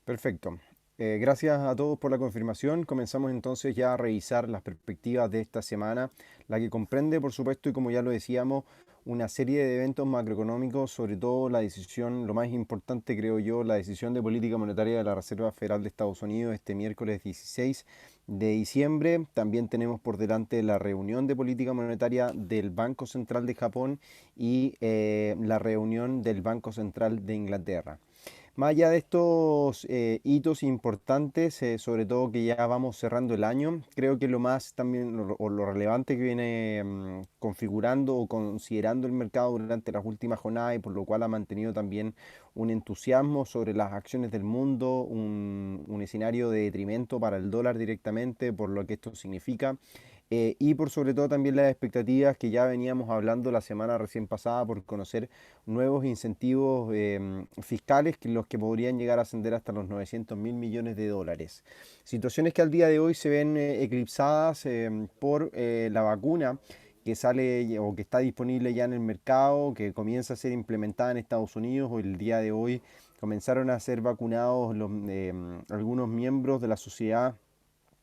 Perfecto. Gracias a todos por la confirmación. Comenzamos entonces ya a revisar las perspectivas de esta semana, la que comprende, por supuesto, y como ya lo decíamos, una serie de eventos macroeconómicos, sobre todo la decisión, lo más importante creo yo, la decisión de política monetaria de la Reserva Federal de Estados Unidos este miércoles 16 de diciembre. También tenemos por delante la reunión de política monetaria del Banco Central de Japón y la reunión del Banco Central de Inglaterra. Más allá de estos hitos importantes, sobre todo que ya vamos cerrando el año, creo que lo más también o lo relevante que viene configurando o considerando el mercado durante las últimas jornadas y por lo cual ha mantenido también un entusiasmo sobre las acciones del mundo, un escenario de detrimento para el dólar directamente, por lo que esto significa. Y por sobre todo también las expectativas que ya veníamos hablando la semana recién pasada por conocer nuevos incentivos fiscales que los que podrían llegar a ascender hasta los 900.000 millones de dólares. Situaciones que al día de hoy se ven eclipsadas por la vacuna que sale o que está disponible ya en el mercado, que comienza a ser implementada en Estados Unidos. O el día de hoy comenzaron a ser vacunados algunos miembros de la sociedad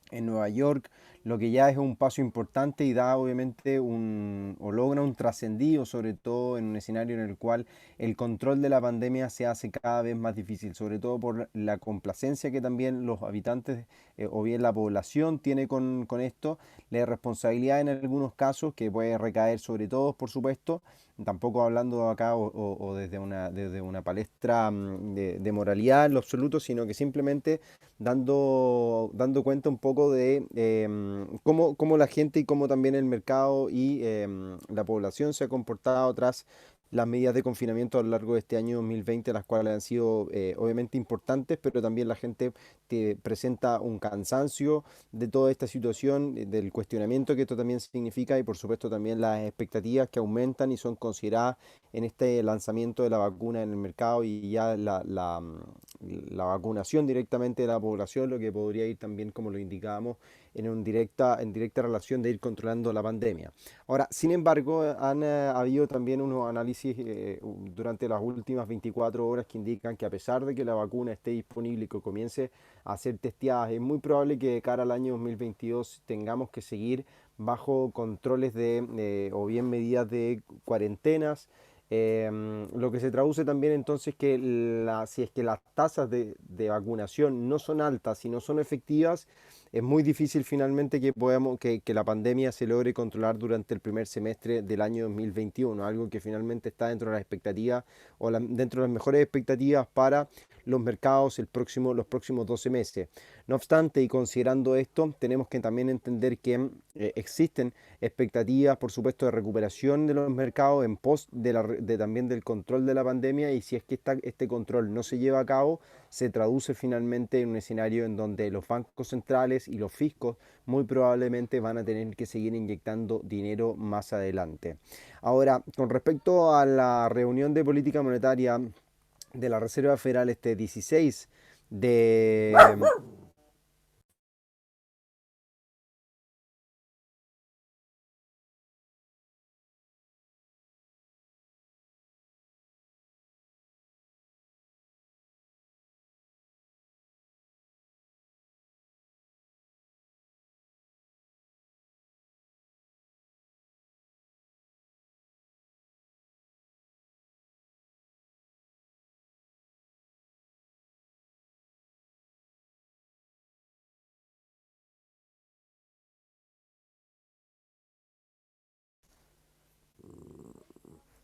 en Nueva York, lo que ya es un paso importante y da obviamente o logra un trascendido, sobre todo en un escenario en el cual el control de la pandemia se hace cada vez más difícil, sobre todo por la complacencia que también los habitantes o bien la población tiene con esto, la responsabilidad en algunos casos que puede recaer sobre todos, por supuesto, tampoco hablando acá o desde una palestra de moralidad en lo absoluto, sino que simplemente dando cuenta un poco de cómo la gente y cómo también el mercado y la población se ha comportado tras las medidas de confinamiento a lo largo de este año 2020, las cuales han sido obviamente importantes, pero también la gente te presenta un cansancio de toda esta situación, del cuestionamiento que esto también significa y por supuesto también las expectativas que aumentan y son consideradas en este lanzamiento de la vacuna en el mercado y ya la vacunación directamente de la población, lo que podría ir también, como lo indicábamos, en directa relación de ir controlando la pandemia. Ahora, sin embargo, han habido también unos análisis durante las últimas 24 horas que indican que a pesar de que la vacuna esté disponible y que comience a ser testeada, es muy probable que de cara al año 2022 tengamos que seguir bajo controles o bien medidas de cuarentenas, lo que se traduce también entonces que si es que las tasas de vacunación no son altas y no son efectivas, es muy difícil finalmente que la pandemia se logre controlar durante el primer semestre del año 2021, algo que finalmente está dentro de las expectativas dentro de las mejores expectativas para los mercados los próximos 12 meses. No obstante, y considerando esto, tenemos que también entender que existen expectativas, por supuesto, de recuperación de los mercados en pos también del control de la pandemia y si es que este control no se lleva a cabo, se traduce finalmente en un escenario en donde los bancos centrales y los fiscos muy probablemente van a tener que seguir inyectando dinero más adelante. Ahora, con respecto a la reunión de política monetaria de la Reserva Federal este 16 de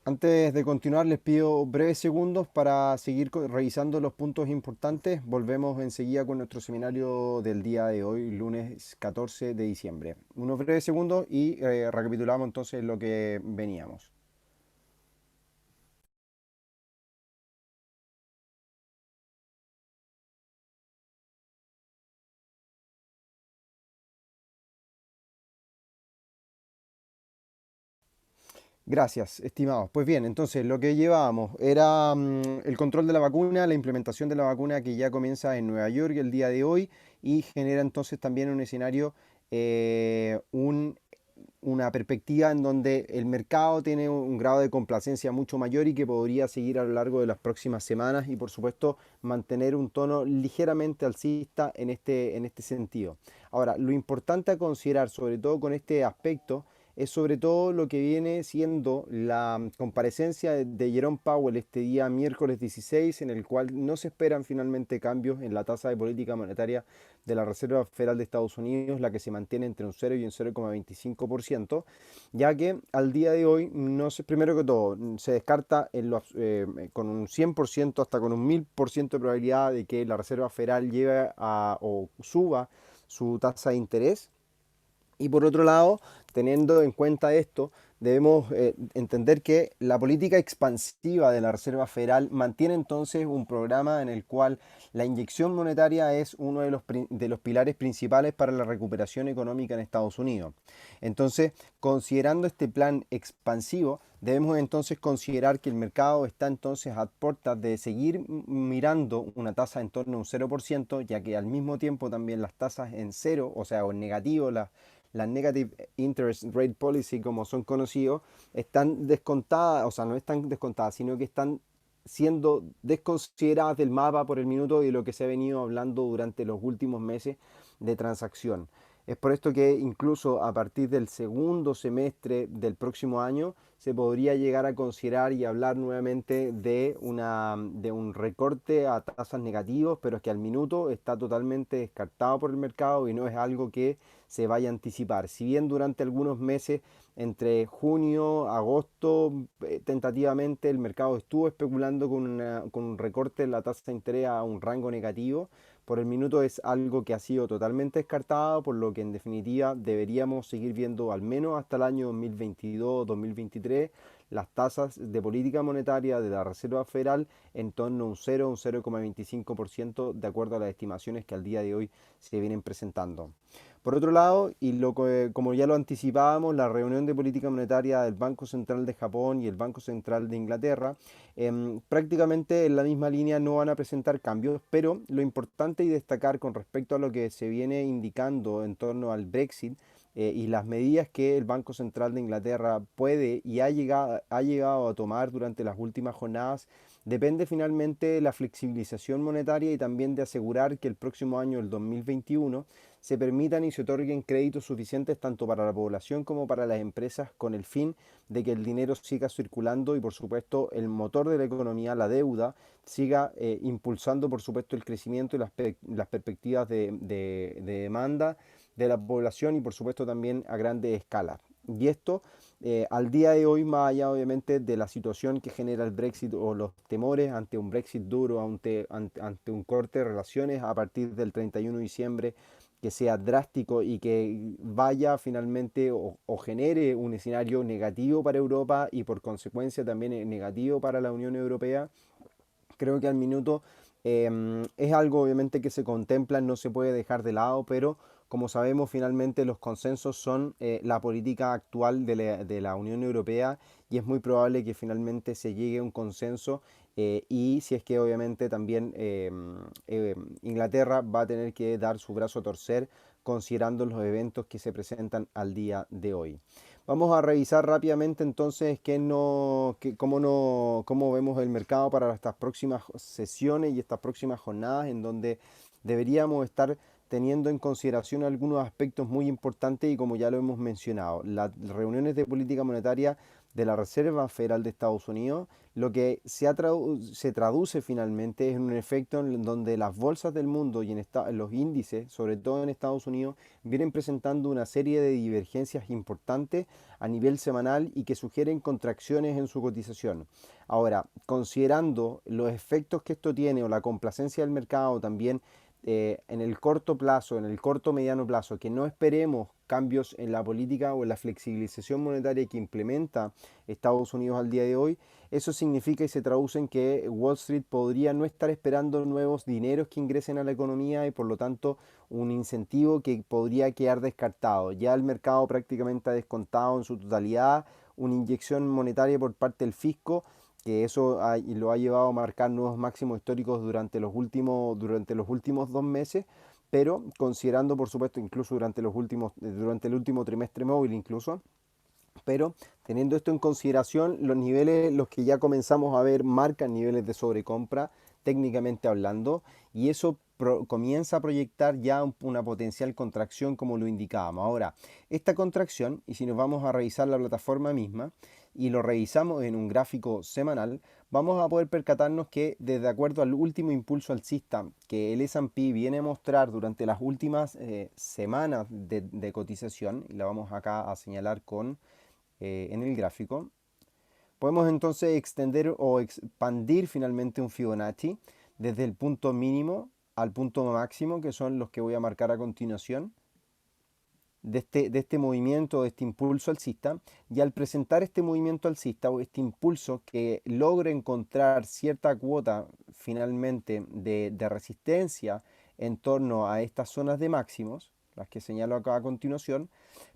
Antes de continuar, les pido breves segundos para seguir revisando los puntos importantes. Volvemos enseguida con nuestro seminario del día de hoy, lunes 14 de diciembre. Unos breves segundos y recapitulamos entonces lo que veníamos. Gracias, estimados. Pues bien, entonces lo que llevábamos era el control de la vacuna, la implementación de la vacuna que ya comienza en Nueva York el día de hoy y genera entonces también un escenario, una perspectiva en donde el mercado tiene un grado de complacencia mucho mayor y que podría seguir a lo largo de las próximas semanas y por supuesto mantener un tono ligeramente alcista en este sentido. Ahora, lo importante a considerar, sobre todo con este aspecto, es sobre todo lo que viene siendo la comparecencia de Jerome Powell este día miércoles 16, en el cual no se esperan finalmente cambios en la tasa de política monetaria de la Reserva Federal de Estados Unidos, la que se mantiene entre un 0 y un 0,25%, ya que al día de hoy, no se, primero que todo, se descarta con un 100% hasta con un 1000% de probabilidad de que la Reserva Federal lleve a, o suba su tasa de interés. Y por otro lado, teniendo en cuenta esto, debemos entender que la política expansiva de la Reserva Federal mantiene entonces un programa en el cual la inyección monetaria es uno de los pilares principales para la recuperación económica en Estados Unidos. Entonces, considerando este plan expansivo, debemos entonces considerar que el mercado está entonces a puertas de seguir mirando una tasa en torno a un 0%, ya que al mismo tiempo también las tasas en cero, o sea, o en negativo, las Negative Interest Rate Policy, como son conocidos, están descontadas, o sea, no están descontadas, sino que están siendo desconsideradas del mapa por el minuto y de lo que se ha venido hablando durante los últimos meses de transacción. Es por esto que incluso a partir del segundo semestre del próximo año se podría llegar a considerar y hablar nuevamente de un recorte a tasas negativos, pero es que al minuto está totalmente descartado por el mercado y no es algo que se vaya a anticipar. Si bien durante algunos meses, entre junio, agosto, tentativamente el mercado estuvo especulando con un recorte en la tasa de interés a un rango negativo, por el minuto es algo que ha sido totalmente descartado, por lo que en definitiva deberíamos seguir viendo al menos hasta el año 2022-2023 las tasas de política monetaria de la Reserva Federal en torno a un 0, un 0,25% de acuerdo a las estimaciones que al día de hoy se vienen presentando. Por otro lado, como ya lo anticipábamos, la reunión de política monetaria del Banco Central de Japón y el Banco Central de Inglaterra prácticamente en la misma línea no van a presentar cambios, pero lo importante y destacar con respecto a lo que se viene indicando en torno al Brexit y las medidas que el Banco Central de Inglaterra puede y ha llegado a tomar durante las últimas jornadas, depende finalmente de la flexibilización monetaria y también de asegurar que el próximo año, el 2021, se permitan y se otorguen créditos suficientes tanto para la población como para las empresas con el fin de que el dinero siga circulando y por supuesto el motor de la economía, la deuda, siga impulsando por supuesto el crecimiento y las perspectivas de demanda de la población y por supuesto también a grandes escalas. Y esto al día de hoy, más allá obviamente de la situación que genera el Brexit o los temores ante un Brexit duro, ante un corte de relaciones a partir del 31 de diciembre, que sea drástico y que vaya finalmente o genere un escenario negativo para Europa y por consecuencia también negativo para la Unión Europea, creo que al minuto es algo obviamente que se contempla, no se puede dejar de lado, pero como sabemos finalmente los consensos son la política actual de la Unión Europea y es muy probable que finalmente se llegue a un consenso y si es que obviamente también Inglaterra va a tener que dar su brazo a torcer considerando los eventos que se presentan al día de hoy. Vamos a revisar rápidamente entonces cómo vemos el mercado para estas próximas sesiones y estas próximas jornadas en donde deberíamos estar teniendo en consideración algunos aspectos muy importantes y como ya lo hemos mencionado, las reuniones de política monetaria de la Reserva Federal de Estados Unidos, lo que se traduce finalmente es en un efecto en donde las bolsas del mundo y en los índices, sobre todo en Estados Unidos, vienen presentando una serie de divergencias importantes a nivel semanal y que sugieren contracciones en su cotización. Ahora, considerando los efectos que esto tiene o la complacencia del mercado también en el corto plazo, en el corto mediano plazo, que no esperemos cambios en la política o en la flexibilización monetaria que implementa Estados Unidos al día de hoy, eso significa y se traduce en que Wall Street podría no estar esperando nuevos dineros que ingresen a la economía y por lo tanto un incentivo que podría quedar descartado. Ya el mercado prácticamente ha descontado en su totalidad una inyección monetaria por parte del fisco que lo ha llevado a marcar nuevos máximos históricos durante los últimos 2 meses, pero considerando, por supuesto, incluso durante el último trimestre móvil incluso, pero teniendo esto en consideración, los niveles, los que ya comenzamos a ver, marcan niveles de sobrecompra, técnicamente hablando, y eso comienza a proyectar ya una potencial contracción como lo indicábamos. Ahora, esta contracción, y si nos vamos a revisar la plataforma misma, y lo revisamos en un gráfico semanal, vamos a poder percatarnos que desde acuerdo al último impulso alcista que el S&P viene a mostrar durante las últimas semanas de cotización, y la vamos acá a señalar en el gráfico, podemos entonces extender o expandir finalmente un Fibonacci desde el punto mínimo al punto máximo, que son los que voy a marcar a continuación, de este movimiento, de este impulso alcista, y al presentar este movimiento alcista o este impulso que logre encontrar cierta cuota finalmente de resistencia en torno a estas zonas de máximos, las que señalo acá a continuación,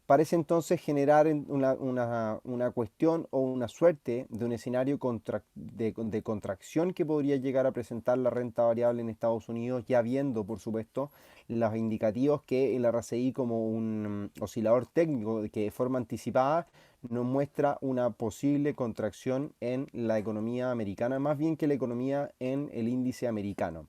parece entonces generar una cuestión o una suerte de un escenario de contracción que podría llegar a presentar la renta variable en Estados Unidos, ya viendo, por supuesto, los indicativos que el RSI como un oscilador técnico que de forma anticipada nos muestra una posible contracción en la economía americana, más bien que la economía en el índice americano.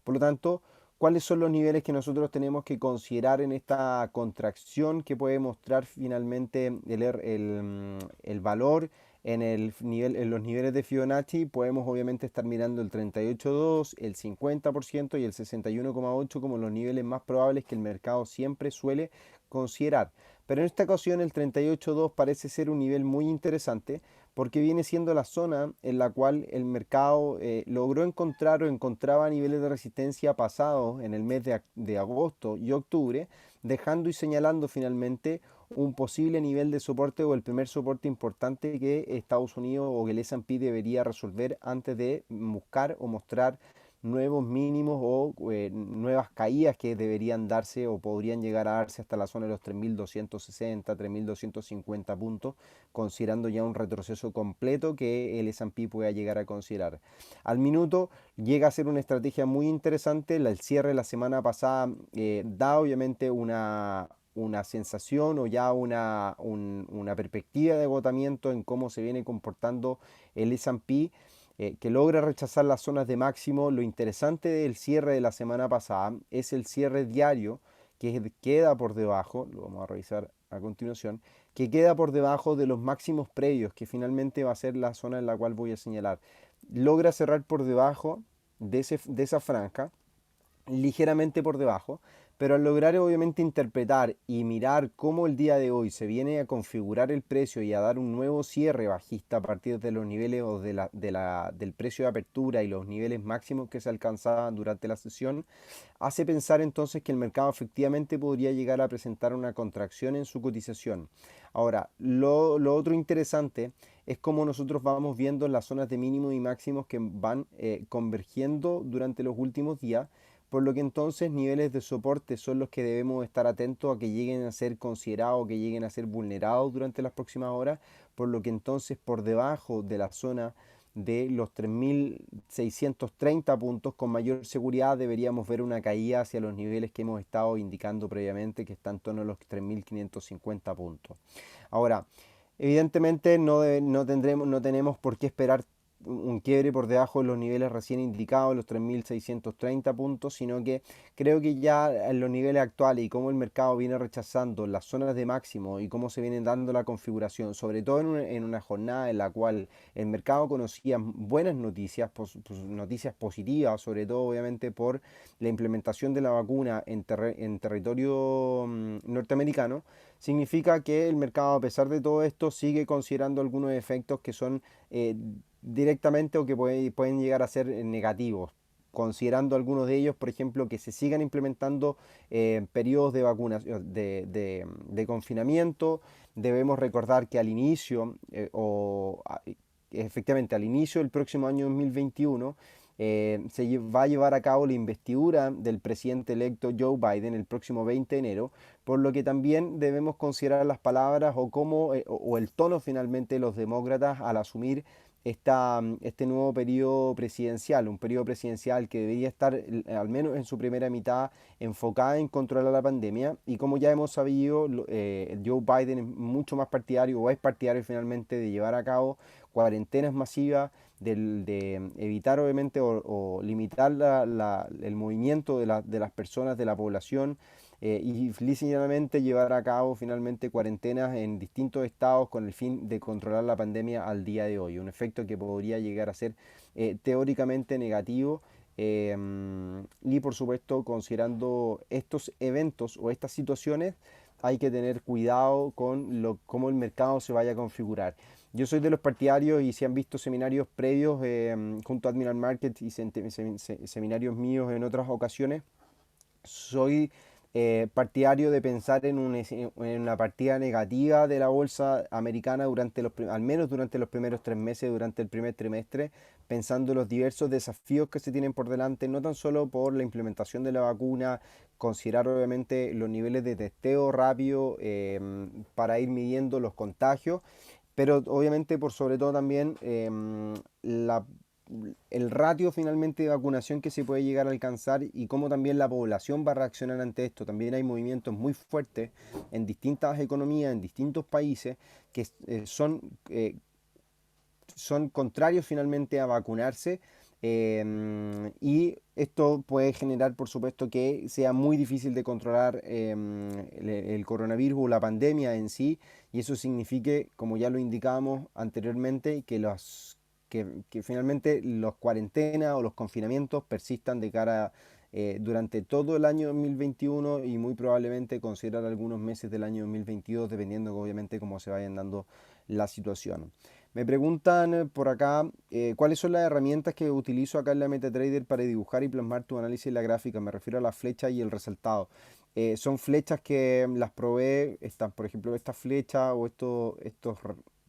Por lo tanto, ¿cuáles son los niveles que nosotros tenemos que considerar en esta contracción que puede mostrar finalmente el valor en los niveles de Fibonacci? Podemos obviamente estar mirando el 38,2, el 50% y el 61,8 como los niveles más probables que el mercado siempre suele considerar. Pero en esta ocasión el 38,2 parece ser un nivel muy interesante porque viene siendo la zona en la cual el mercado logró encontrar o encontraba niveles de resistencia pasados en el mes de agosto y octubre, dejando y señalando finalmente un posible nivel de soporte o el primer soporte importante que Estados Unidos o que el S&P debería resolver antes de buscar o mostrar nuevos mínimos o nuevas caídas que deberían darse o podrían llegar a darse hasta la zona de los 3.260, 3.250 puntos, considerando ya un retroceso completo que el S&P pueda llegar a considerar. Al minuto llega a ser una estrategia muy interesante. El cierre de la semana pasada da obviamente una sensación o ya una perspectiva de agotamiento en cómo se viene comportando el S&P, que logra rechazar las zonas de máximo. Lo interesante del cierre de la semana pasada es el cierre diario que queda por debajo, lo vamos a revisar a continuación, que queda por debajo de los máximos previos, que finalmente va a ser la zona en la cual voy a señalar. Logra cerrar por debajo de esa franja, ligeramente por debajo, pero al lograr obviamente interpretar y mirar cómo el día de hoy se viene a configurar el precio y a dar un nuevo cierre bajista a partir de los niveles o del precio de apertura y los niveles máximos que se alcanzaban durante la sesión, hace pensar entonces que el mercado efectivamente podría llegar a presentar una contracción en su cotización. Ahora, lo otro interesante es cómo nosotros vamos viendo las zonas de mínimos y máximos que van convergiendo durante los últimos días, por lo que entonces niveles de soporte son los que debemos estar atentos a que lleguen a ser considerados, que lleguen a ser vulnerados durante las próximas horas, por lo que entonces por debajo de la zona de los 3.630 puntos con mayor seguridad deberíamos ver una caída hacia los niveles que hemos estado indicando previamente, que están en torno a los 3.550 puntos. Ahora, evidentemente no tenemos por qué esperar un quiebre por debajo de los niveles recién indicados, los 3.630 puntos, sino que creo que ya en los niveles actuales y cómo el mercado viene rechazando las zonas de máximo y cómo se viene dando la configuración, sobre todo en una jornada en la cual el mercado conocía buenas noticias, noticias positivas, sobre todo obviamente por la implementación de la vacuna en territorio norteamericano, significa que el mercado, a pesar de todo esto, sigue considerando algunos efectos que son directamente o que pueden llegar a ser negativos, considerando algunos de ellos, por ejemplo, que se sigan implementando periodos de vacunación, de confinamiento. Debemos recordar que al inicio, efectivamente al inicio del próximo año 2021, se va a llevar a cabo la investidura del presidente electo Joe Biden el próximo 20 de enero, por lo que también debemos considerar las palabras o el tono finalmente de los demócratas al asumir este nuevo periodo presidencial, un periodo presidencial que debería estar, al menos en su primera mitad, enfocada en controlar la pandemia. Y como ya hemos sabido, Joe Biden es mucho más partidario, o es partidario finalmente, de llevar a cabo cuarentenas masivas, de evitar obviamente o limitar el movimiento de las personas, de la población, y lícitamente llevar a cabo finalmente cuarentenas en distintos estados con el fin de controlar la pandemia al día de hoy. Un efecto que podría llegar a ser teóricamente negativo. Y por supuesto, considerando estos eventos o estas situaciones, hay que tener cuidado con cómo el mercado se vaya a configurar. Yo soy de los partidarios, y si han visto seminarios previos junto a Admiral Market y seminarios míos en otras ocasiones, soy partidario de pensar en una partida negativa de la bolsa americana al menos durante los primeros 3 meses, durante el primer trimestre, pensando en los diversos desafíos que se tienen por delante, no tan solo por la implementación de la vacuna, considerar obviamente los niveles de testeo rápido para ir midiendo los contagios, pero obviamente por sobre todo también el ratio finalmente de vacunación que se puede llegar a alcanzar y cómo también la población va a reaccionar ante esto. También hay movimientos muy fuertes en distintas economías, en distintos países, que son contrarios finalmente a vacunarse. Y esto puede generar, por supuesto, que sea muy difícil de controlar el coronavirus o la pandemia en sí, y eso signifique, como ya lo indicábamos anteriormente, que finalmente los cuarentenas o los confinamientos persistan de cara durante todo el año 2021, y muy probablemente considerar algunos meses del año 2022, dependiendo obviamente cómo se vayan dando la situación. Me preguntan por acá cuáles son las herramientas que utilizo acá en la MetaTrader para dibujar y plasmar tu análisis en la gráfica. Me refiero a la flecha y el resaltado. Son flechas que las probé, por ejemplo, esta flecha o estos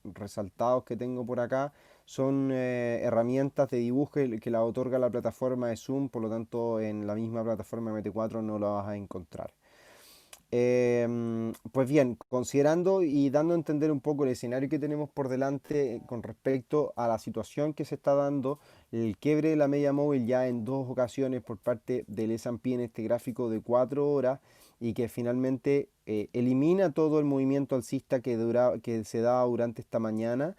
resaltados que tengo por acá son herramientas de dibujo que la otorga la plataforma de Zoom, por lo tanto en la misma plataforma MT4 no la vas a encontrar. Pues bien, considerando y dando a entender un poco el escenario que tenemos por delante con respecto a la situación que se está dando, el quiebre de la media móvil ya en dos ocasiones por parte del S&P en este gráfico de 4 horas, y que finalmente elimina todo el movimiento alcista que se da durante esta mañana,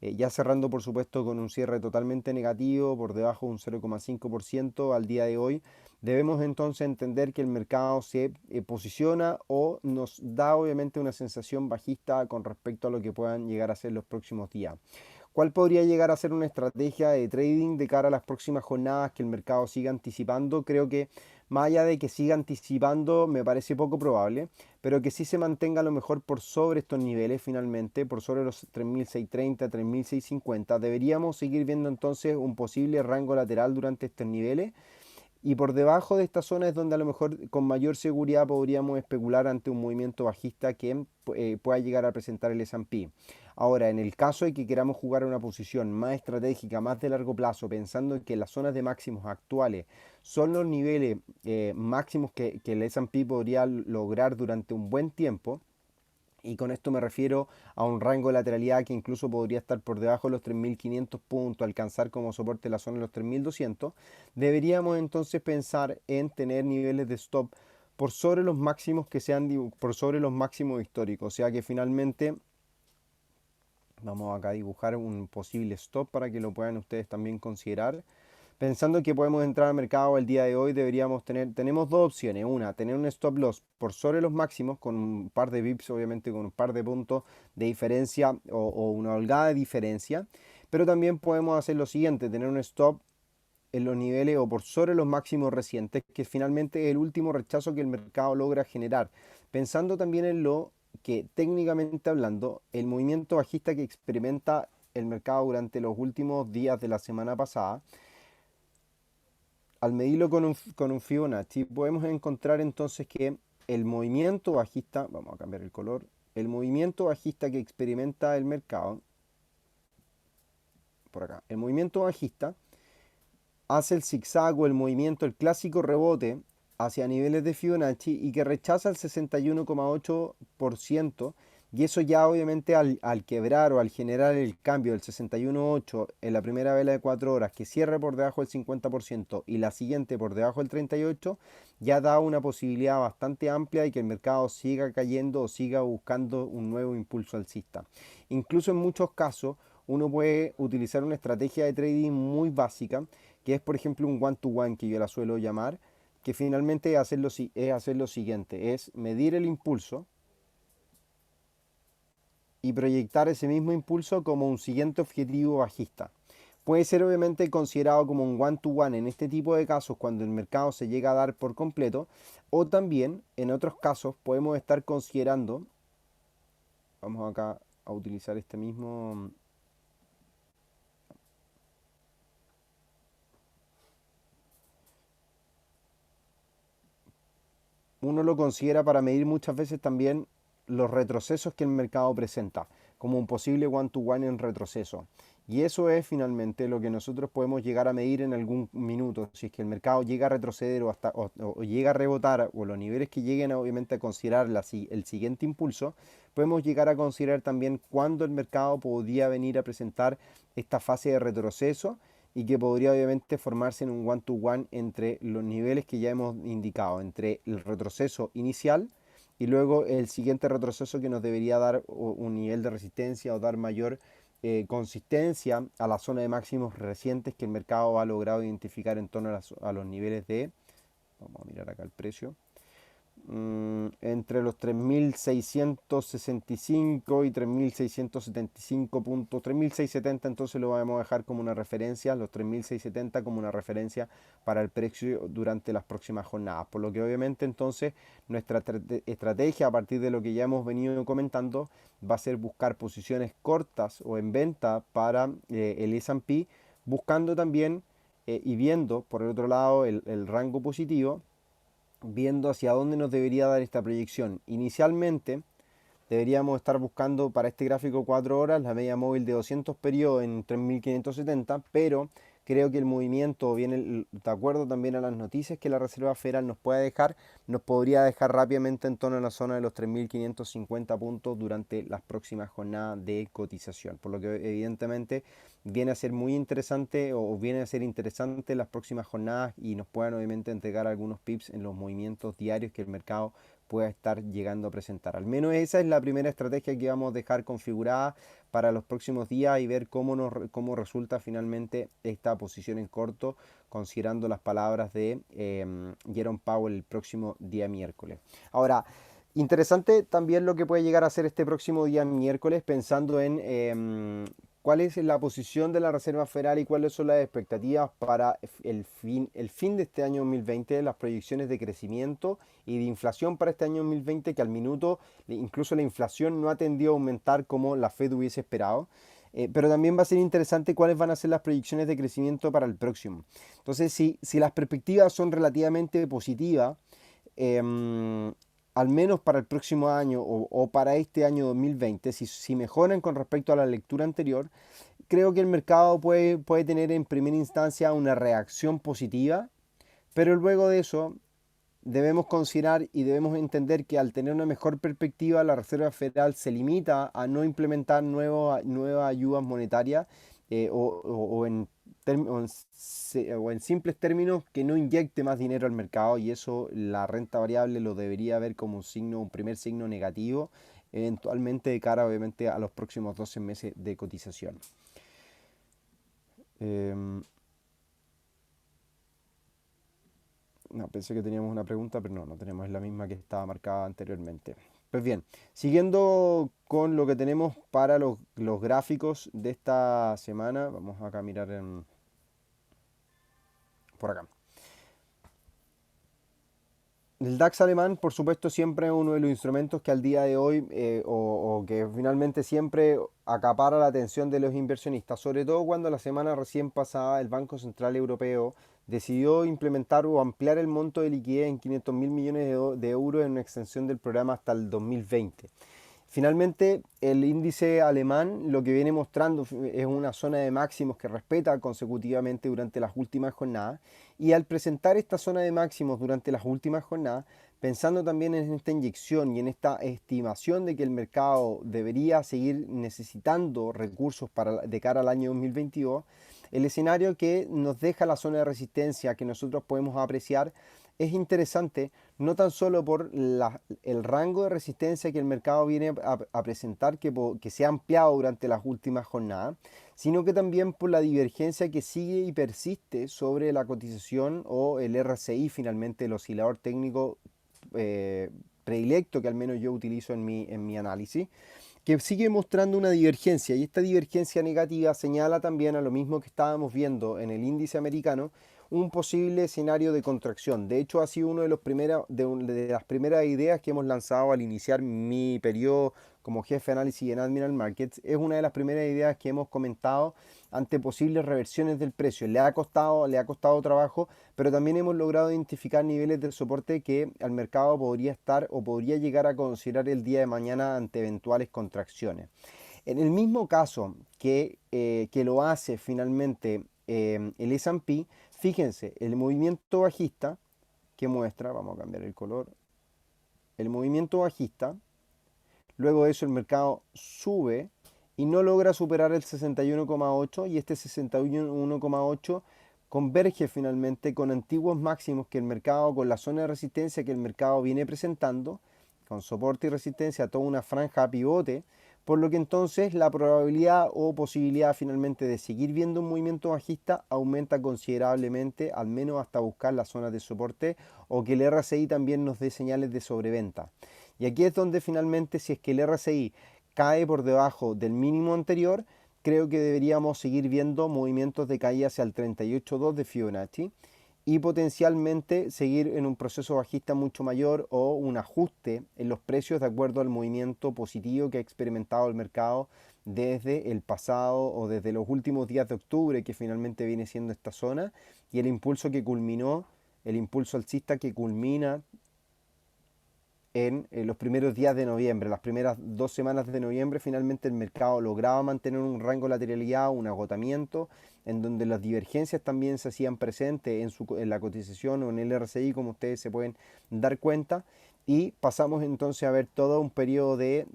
ya cerrando por supuesto con un cierre totalmente negativo por debajo de un 0,5% al día de hoy. Debemos entonces entender que el mercado se posiciona o nos da obviamente una sensación bajista con respecto a lo que puedan llegar a ser los próximos días. ¿Cuál podría llegar a ser una estrategia de trading de cara a las próximas jornadas que el mercado siga anticipando? Creo que más allá de que siga anticipando, me parece poco probable, pero que sí se mantenga a lo mejor por sobre estos niveles finalmente, por sobre los 3.630, 3.650. Deberíamos seguir viendo entonces un posible rango lateral durante estos niveles, y por debajo de esta zona es donde a lo mejor con mayor seguridad podríamos especular ante un movimiento bajista que pueda llegar a presentar el S&P. Ahora, en el caso de que queramos jugar una posición más estratégica, más de largo plazo, pensando en que las zonas de máximos actuales son los niveles máximos que el S&P podría lograr durante un buen tiempo, y con esto me refiero a un rango de lateralidad que incluso podría estar por debajo de los 3.500 puntos, alcanzar como soporte la zona de los 3.200. Deberíamos entonces pensar en tener niveles de stop por sobre los máximos que sean por sobre los máximos históricos. O sea que finalmente vamos acá a dibujar un posible stop para que lo puedan ustedes también considerar. Pensando que podemos entrar al mercado el día de hoy, tenemos dos opciones. Una, tener un stop loss por sobre los máximos con un par de bips, obviamente con un par de puntos de diferencia o una holgada de diferencia. Pero también podemos hacer lo siguiente, tener un stop en los niveles o por sobre los máximos recientes, que finalmente es el último rechazo que el mercado logra generar. Pensando también en lo que técnicamente hablando, el movimiento bajista que experimenta el mercado durante los últimos días de la semana pasada, al medirlo con un Fibonacci, podemos encontrar entonces que el movimiento bajista, vamos a cambiar el color, el movimiento bajista que experimenta el mercado, por acá, el movimiento bajista hace el zigzag o el movimiento, el clásico rebote hacia niveles de Fibonacci, y que rechaza el 61,8% Y eso ya obviamente al quebrar o al generar el cambio del 61.8 en la primera vela de 4 horas que cierre por debajo del 50% y la siguiente por debajo del 38, ya da una posibilidad bastante amplia de que el mercado siga cayendo o siga buscando un nuevo impulso alcista. Incluso en muchos casos uno puede utilizar una estrategia de trading muy básica, que es por ejemplo un one-to-one que yo la suelo llamar, que finalmente es hacer lo siguiente, es medir el impulso y proyectar ese mismo impulso como un siguiente objetivo bajista. Puede ser obviamente considerado como un one-to-one en este tipo de casos cuando el mercado se llega a dar por completo, o también en otros casos podemos estar considerando, vamos acá a utilizar este mismo, uno lo considera para medir muchas veces también los retrocesos que el mercado presenta, como un posible one-to-one en retroceso. Y eso es finalmente lo que nosotros podemos llegar a medir en algún minuto. Si es que el mercado llega a retroceder o llega a rebotar, o los niveles que lleguen obviamente a considerar el siguiente impulso, podemos llegar a considerar también cuándo el mercado podría venir a presentar esta fase de retroceso y que podría obviamente formarse en un one-to-one entre los niveles que ya hemos indicado, entre el retroceso inicial y luego el siguiente retroceso que nos debería dar un nivel de resistencia o dar mayor consistencia a la zona de máximos recientes que el mercado ha logrado identificar en torno a los niveles de, vamos a mirar acá el precio, entre los 3.665 y 3.675 puntos, 3.670 entonces lo vamos a dejar como una referencia, los 3.670 como una referencia para el precio durante las próximas jornadas, por lo que obviamente entonces nuestra estrategia a partir de lo que ya hemos venido comentando va a ser buscar posiciones cortas o en venta para el S&P, buscando también y viendo por el otro lado el rango positivo, viendo hacia dónde nos debería dar esta proyección. Inicialmente deberíamos estar buscando para este gráfico 4 horas la media móvil de 200 periodos en 3.570, pero creo que el movimiento viene de acuerdo también a las noticias que la Reserva Federal nos puede dejar, nos podría dejar rápidamente en torno a la zona de los 3.550 puntos durante las próximas jornadas de cotización, por lo que evidentemente viene a ser muy interesante o viene a ser interesante las próximas jornadas y nos puedan obviamente entregar algunos pips en los movimientos diarios que el mercado pueda estar llegando a presentar. Al menos esa es la primera estrategia que vamos a dejar configurada para los próximos días y ver cómo resulta finalmente esta posición en corto, considerando las palabras de Jerome Powell el próximo día miércoles. Ahora, interesante también lo que puede llegar a ser este próximo día miércoles, pensando en cuál es la posición de la Reserva Federal y cuáles son las expectativas para el fin de este año 2020, las proyecciones de crecimiento y de inflación para este año 2020, que al minuto incluso la inflación no ha tendido a aumentar como la Fed hubiese esperado. Pero también va a ser interesante cuáles van a ser las proyecciones de crecimiento para el próximo. Entonces, si las perspectivas son relativamente positivas, eh, al menos para el próximo año o para este año 2020, si mejoran con respecto a la lectura anterior, creo que el mercado puede tener en primera instancia una reacción positiva, pero luego de eso debemos considerar y debemos entender que al tener una mejor perspectiva, la Reserva Federal se limita a no implementar nuevas ayudas monetarias o en simples términos que no inyecte más dinero al mercado, y eso la renta variable lo debería ver como un primer signo negativo, eventualmente de cara obviamente a los próximos 12 meses de cotización. Em, No, pensé que teníamos una pregunta, pero no tenemos, es la misma que estaba marcada anteriormente. Pues bien, siguiendo con lo que tenemos para los gráficos de esta semana, vamos acá a mirar por acá. El DAX alemán, por supuesto, siempre es uno de los instrumentos que al día de hoy o que finalmente siempre acapara la atención de los inversionistas, sobre todo cuando la semana recién pasada el Banco Central Europeo decidió implementar o ampliar el monto de liquidez en 500.000 millones de euros en una extensión del programa hasta el 2020. Finalmente, el índice alemán lo que viene mostrando es una zona de máximos que respeta consecutivamente durante las últimas jornadas, y al presentar esta zona de máximos durante las últimas jornadas pensando también en esta inyección y en esta estimación de que el mercado debería seguir necesitando recursos de cara al año 2022, el escenario que nos deja la zona de resistencia que nosotros podemos apreciar es interesante, no tan solo por el rango de resistencia que el mercado viene a presentar, que se ha ampliado durante las últimas jornadas, sino que también por la divergencia que sigue y persiste sobre la cotización o el RSI, finalmente el oscilador técnico eh, predilecto que al menos yo utilizo en mi análisis, que sigue mostrando una divergencia, y esta divergencia negativa señala también a lo mismo que estábamos viendo en el índice americano, un posible escenario de contracción. De hecho, ha sido uno de de las primeras ideas que hemos lanzado al iniciar mi periodo como jefe de análisis en Admiral Markets. Es una de las primeras ideas que hemos comentado ante posibles reversiones del precio. Le ha costado trabajo, pero también hemos logrado identificar niveles de soporte que al mercado podría estar o podría llegar a considerar el día de mañana ante eventuales contracciones. En el mismo caso que lo hace finalmente el S&P, fíjense, el movimiento bajista que muestra, vamos a cambiar el color, el movimiento bajista, luego de eso el mercado sube y no logra superar el 61,8 y este 61,8 converge finalmente con antiguos máximos que el mercado, con la zona de resistencia que el mercado viene presentando, con soporte y resistencia, toda una franja pivote, por lo que entonces la probabilidad o posibilidad finalmente de seguir viendo un movimiento bajista aumenta considerablemente, al menos hasta buscar las zonas de soporte o que el RSI también nos dé señales de sobreventa. Y aquí es donde finalmente, si es que el RSI cae por debajo del mínimo anterior, creo que deberíamos seguir viendo movimientos de caída hacia el 38.2 de Fibonacci y potencialmente seguir en un proceso bajista mucho mayor o un ajuste en los precios de acuerdo al movimiento positivo que ha experimentado el mercado desde el pasado o desde los últimos días de octubre, que finalmente viene siendo esta zona, y el impulso que culminó, el impulso alcista que culmina en los primeros días de noviembre, las primeras 2 semanas de noviembre, finalmente el mercado lograba mantener un rango de lateralidad, un agotamiento, en donde las divergencias también se hacían presentes en la cotización o en el RSI, como ustedes se pueden dar cuenta, y pasamos entonces a ver todo un periodo de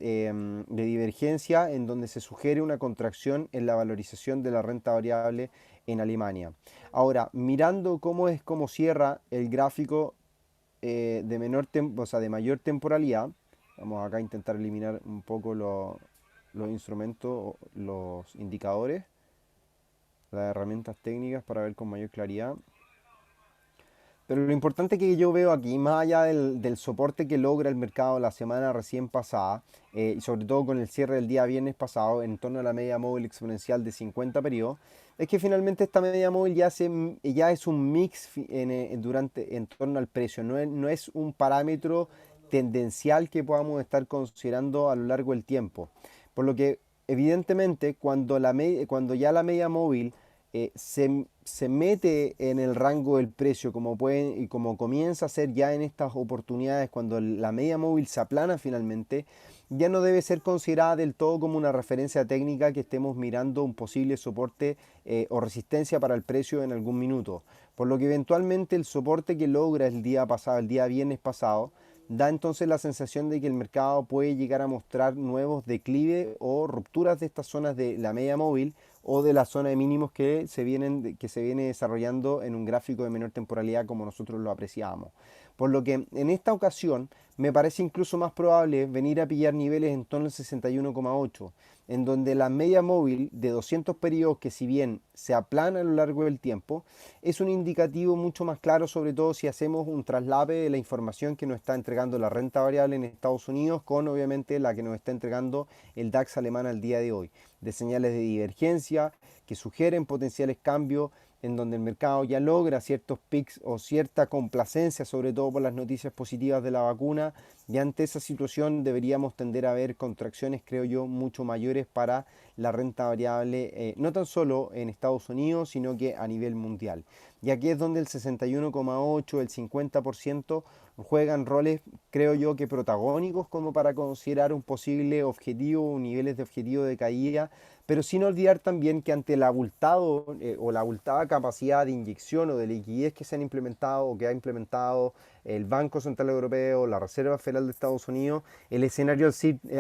divergencia en donde se sugiere una contracción en la valorización de la renta variable en Alemania. Ahora, mirando cómo cierra el gráfico de mayor temporalidad. Vamos acá a intentar eliminar un poco los instrumentos, los indicadores, las herramientas técnicas para ver con mayor claridad. Pero lo importante que yo veo aquí, más allá del soporte que logra el mercado la semana recién pasada, y sobre todo con el cierre del día viernes pasado, en torno a la media móvil exponencial de 50 periodos, es que finalmente esta media móvil ya es un mix en torno al precio, no es un parámetro tendencial que podamos estar considerando a lo largo del tiempo. Por lo que, evidentemente, cuando ya la media móvil se mete en el rango del precio y como comienza a ser ya en estas oportunidades cuando la media móvil se aplana finalmente, ya no debe ser considerada del todo como una referencia técnica que estemos mirando un posible soporte o resistencia para el precio en algún minuto. Por lo que eventualmente el soporte que logra el día pasado, el día viernes pasado, da entonces la sensación de que el mercado puede llegar a mostrar nuevos declives o rupturas de estas zonas de la media móvil o de la zona de mínimos que se viene desarrollando en un gráfico de menor temporalidad como nosotros lo apreciábamos. Por lo que en esta ocasión me parece incluso más probable venir a pillar niveles en torno al 61,8, en donde la media móvil de 200 periodos, que si bien se aplana a lo largo del tiempo, es un indicativo mucho más claro, sobre todo si hacemos un traslape de la información que nos está entregando la renta variable en Estados Unidos con obviamente la que nos está entregando el DAX alemán al día de hoy, de señales de divergencia que sugieren potenciales cambios en donde el mercado ya logra ciertos pics o cierta complacencia, sobre todo por las noticias positivas de la vacuna, y ante esa situación deberíamos tender a ver contracciones, creo yo, mucho mayores para la renta variable, no tan solo en Estados Unidos, sino que a nivel mundial. Y aquí es donde el 61,8, el 50% juegan roles, creo yo, que protagónicos como para considerar un posible objetivo, niveles de objetivo de caída pero sin olvidar también que ante el abultado o la abultada capacidad de inyección o de liquidez que se han implementado o que ha implementado el Banco Central Europeo, la Reserva Federal de Estados Unidos, el escenario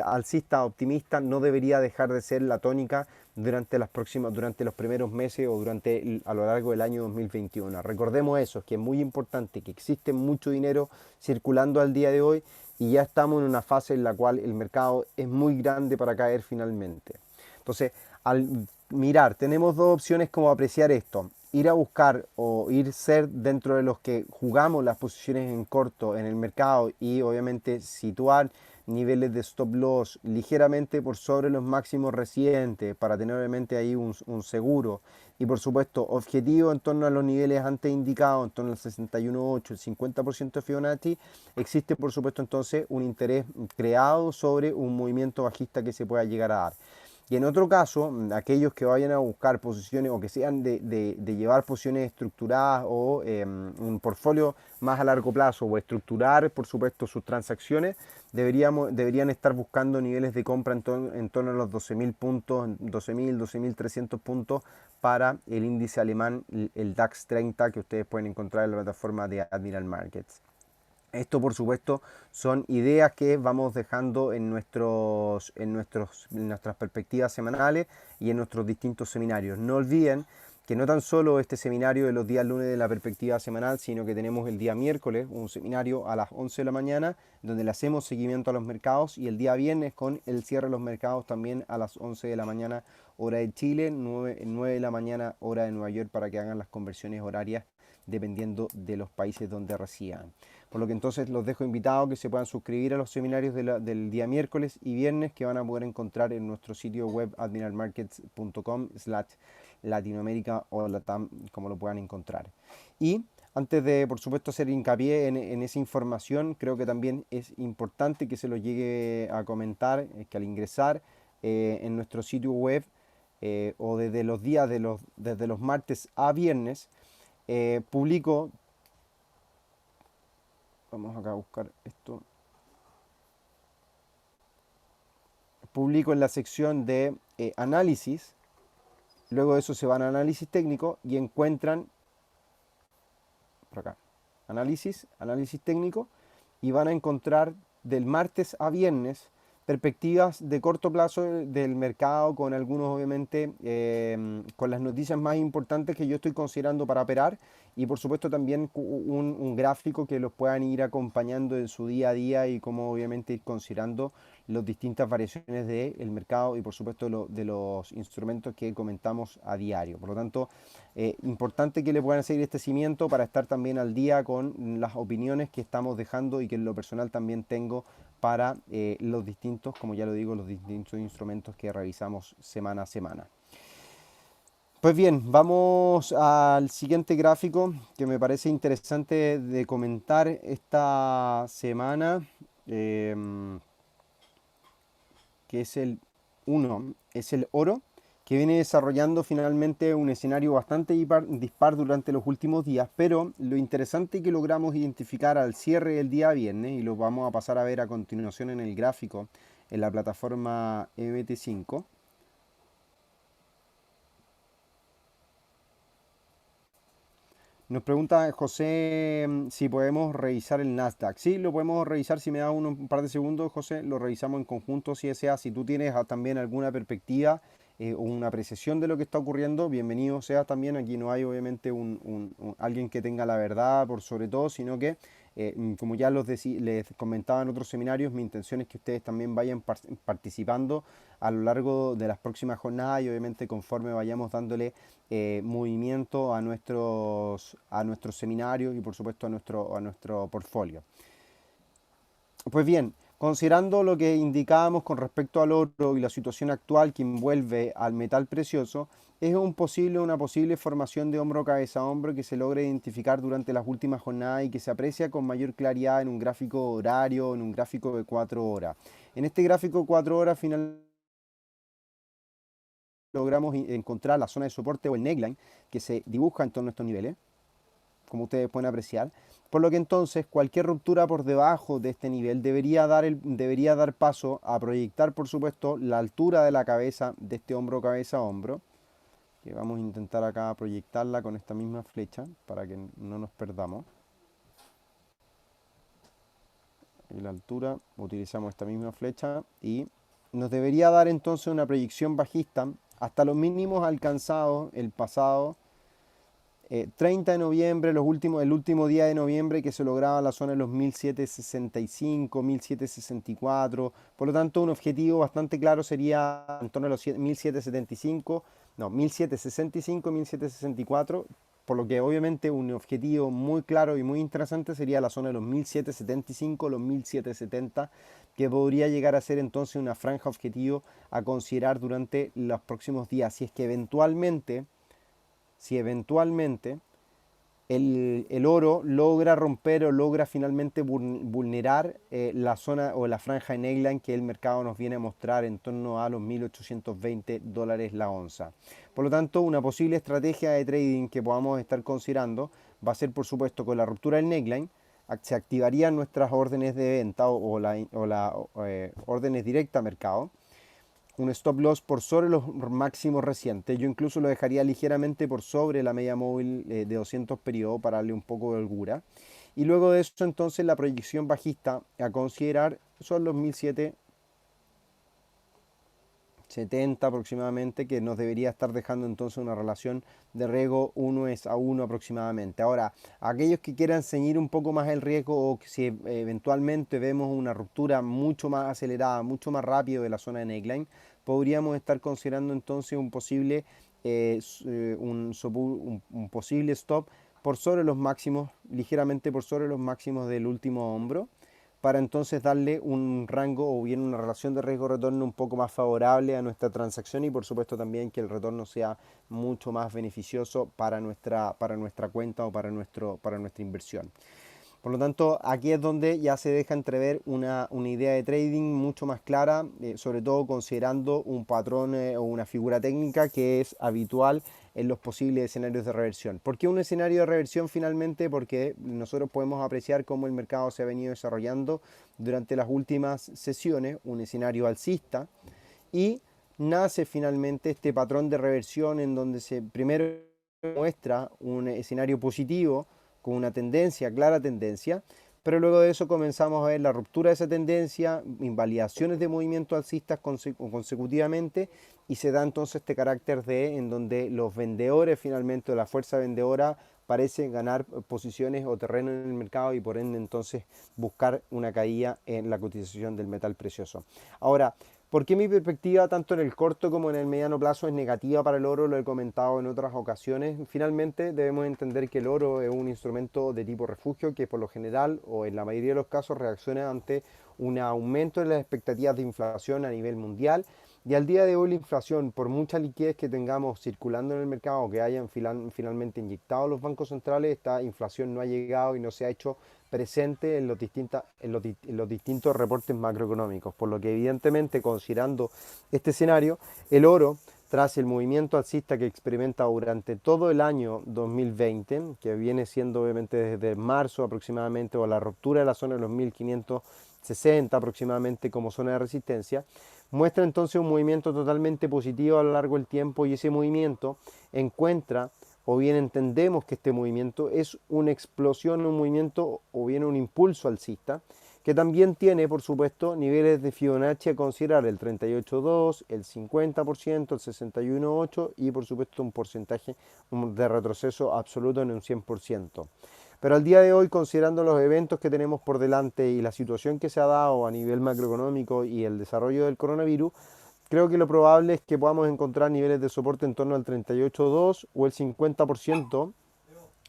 alcista optimista no debería dejar de ser la tónica durante los primeros meses o a lo largo del año 2021. Recordemos eso, que es muy importante, que existe mucho dinero circulando al día de hoy y ya estamos en una fase en la cual el mercado es muy grande para caer finalmente. Entonces, al mirar, tenemos dos opciones como apreciar esto. Ir a buscar o ir ser dentro de los que jugamos las posiciones en corto en el mercado y obviamente situar niveles de stop loss ligeramente por sobre los máximos recientes para tener obviamente ahí un seguro y por supuesto objetivo en torno a los niveles antes indicados, en torno al 61.8, el 50% de Fibonacci. Existe por supuesto entonces un interés creado sobre un movimiento bajista que se pueda llegar a dar. Y en otro caso, aquellos que vayan a buscar posiciones o que sean de llevar posiciones estructuradas o un portfolio más a largo plazo o estructurar, por supuesto, sus transacciones, deberían estar buscando niveles de compra en torno a los 12.000 puntos, 12.000, 12.300 puntos para el índice alemán, el DAX 30, que ustedes pueden encontrar en la plataforma de Admiral Markets. Esto, por supuesto, son ideas que vamos dejando en nuestras perspectivas semanales y en nuestros distintos seminarios. No olviden que no tan solo este seminario de los días lunes de la perspectiva semanal, sino que tenemos el día miércoles un seminario a las 11 de la mañana, donde le hacemos seguimiento a los mercados, y el día viernes con el cierre de los mercados también a las 11 de la mañana, hora de Chile, 9 de la mañana, hora de Nueva York, para que hagan las conversiones horarias dependiendo de los países donde residan. Por lo que entonces los dejo invitados que se puedan suscribir a los seminarios del día miércoles y viernes, que van a poder encontrar en nuestro sitio web admiralmarkets.com/Latinoamérica o Latam, como lo puedan encontrar. Y antes de, por supuesto, hacer hincapié en esa información, creo que también es importante que se lo llegue a comentar, que al ingresar en nuestro sitio web o desde los martes a viernes, publico. Vamos acá a buscar esto. Publico en la sección de análisis. Luego de eso se van a análisis técnico y encuentran por acá análisis técnico, y van a encontrar del martes a viernes perspectivas de corto plazo del mercado, con algunos obviamente con las noticias más importantes que yo estoy considerando para operar, y por supuesto también un gráfico que los puedan ir acompañando en su día a día, y como obviamente ir considerando las distintas variaciones del mercado y por supuesto de los instrumentos que comentamos a diario. Por lo tanto, importante que le puedan seguir este seguimiento para estar también al día con las opiniones que estamos dejando y que en lo personal también tengo para los distintos, como ya lo digo, los distintos instrumentos que revisamos semana a semana. Pues bien, vamos al siguiente gráfico que me parece interesante de comentar esta semana, que es el es el oro, que viene desarrollando finalmente un escenario bastante dispar durante los últimos días, pero lo interesante que logramos identificar al cierre del día viernes, y lo vamos a pasar a ver a continuación en el gráfico en la plataforma MT5. Nos pregunta José si podemos revisar el Nasdaq. Sí, lo podemos revisar. Si me da un par de segundos, José, lo revisamos en conjunto. Si sea, si tú tienes también alguna perspectiva o una apreciación de lo que está ocurriendo, bienvenido sea también. Aquí no hay obviamente alguien que tenga la verdad por sobre todo, sino que, como ya les comentaba en otros seminarios, mi intención es que ustedes también vayan participando a lo largo de las próximas jornadas, y obviamente conforme vayamos dándole movimiento a nuestros seminarios y por supuesto a nuestro portfolio. Pues bien, considerando lo que indicábamos con respecto al oro y la situación actual que envuelve al metal precioso, es una posible formación de hombro cabeza a hombro que se logra identificar durante las últimas jornadas y que se aprecia con mayor claridad en un gráfico horario, en un gráfico de 4 horas. En este gráfico de 4 horas finalmente logramos encontrar la zona de soporte o el neckline que se dibuja en torno a estos niveles. como ustedes pueden apreciar. Por lo que entonces cualquier ruptura por debajo de este nivel debería dar paso a proyectar, por supuesto, la altura de la cabeza, de este hombro cabeza a hombro, que vamos a intentar acá proyectarla con esta misma flecha para que no nos perdamos. Y la altura, utilizamos esta misma flecha y nos debería dar entonces una proyección bajista hasta los mínimos alcanzados el pasado 30 de noviembre, el último día de noviembre, que se lograba la zona de los 1765, 1764. Por lo tanto, un objetivo bastante claro sería en torno a los 1775, no, 1765, 1764. Por lo que obviamente un objetivo muy claro y muy interesante sería la zona de los 1775, los 1770, que podría llegar a ser entonces una franja objetivo a considerar durante los próximos días, si eventualmente el oro logra romper o logra finalmente vulnerar la zona o la franja de neckline que el mercado nos viene a mostrar en torno a los $1.820 la onza. Por lo tanto, una posible estrategia de trading que podamos estar considerando va a ser, por supuesto, con la ruptura del neckline, se activarían nuestras órdenes de venta o las órdenes directas a mercado, un stop loss por sobre los máximos recientes. Yo incluso lo dejaría ligeramente por sobre la media móvil de 200 periodos para darle un poco de holgura. Y luego de eso entonces la proyección bajista a considerar son los 1770 aproximadamente, que nos debería estar dejando entonces una relación de riesgo 1:1 aproximadamente. Ahora, aquellos que quieran ceñir un poco más el riesgo o que si eventualmente vemos una ruptura mucho más acelerada, mucho más rápido de la zona de neckline, podríamos estar considerando entonces un posible stop por sobre los máximos, ligeramente por sobre los máximos del último hombro, para entonces darle un rango o bien una relación de riesgo-retorno un poco más favorable a nuestra transacción y por supuesto también que el retorno sea mucho más beneficioso para nuestra cuenta o para nuestra inversión. Por lo tanto, aquí es donde ya se deja entrever una idea de trading mucho más clara, sobre todo considerando un patrón o una figura técnica que es habitual en los posibles escenarios de reversión. ¿Por qué un escenario de reversión finalmente? Porque nosotros podemos apreciar cómo el mercado se ha venido desarrollando durante las últimas sesiones, un escenario alcista, y nace finalmente este patrón de reversión en donde se primero muestra un escenario positivo, con una tendencia, clara tendencia, pero luego de eso comenzamos a ver la ruptura de esa tendencia, invalidaciones de movimientos alcistas consecutivamente y se da entonces este carácter en donde los vendedores finalmente, o la fuerza vendedora, parecen ganar posiciones o terreno en el mercado y por ende entonces buscar una caída en la cotización del metal precioso. Ahora, ¿por qué mi perspectiva tanto en el corto como en el mediano plazo es negativa para el oro? Lo he comentado en otras ocasiones. Finalmente debemos entender que el oro es un instrumento de tipo refugio que por lo general o en la mayoría de los casos reacciona ante un aumento de las expectativas de inflación a nivel mundial. Y al día de hoy la inflación, por mucha liquidez que tengamos circulando en el mercado, que hayan finalmente inyectado los bancos centrales, esta inflación no ha llegado y no se ha hecho presente en los distintos reportes macroeconómicos, por lo que evidentemente considerando este escenario, el oro, tras el movimiento alcista que experimenta durante todo el año 2020, que viene siendo obviamente desde marzo aproximadamente, o la ruptura de la zona de los 1560 aproximadamente como zona de resistencia, muestra entonces un movimiento totalmente positivo a lo largo del tiempo y ese movimiento encuentra o bien entendemos que este movimiento es una explosión, un movimiento o bien un impulso alcista, que también tiene, por supuesto, niveles de Fibonacci a considerar, el 38,2, el 50%, el 61,8 y, por supuesto, un porcentaje de retroceso absoluto en un 100%. Pero al día de hoy, considerando los eventos que tenemos por delante y la situación que se ha dado a nivel macroeconómico y el desarrollo del coronavirus, creo que lo probable es que podamos encontrar niveles de soporte en torno al 38,2 o el 50%,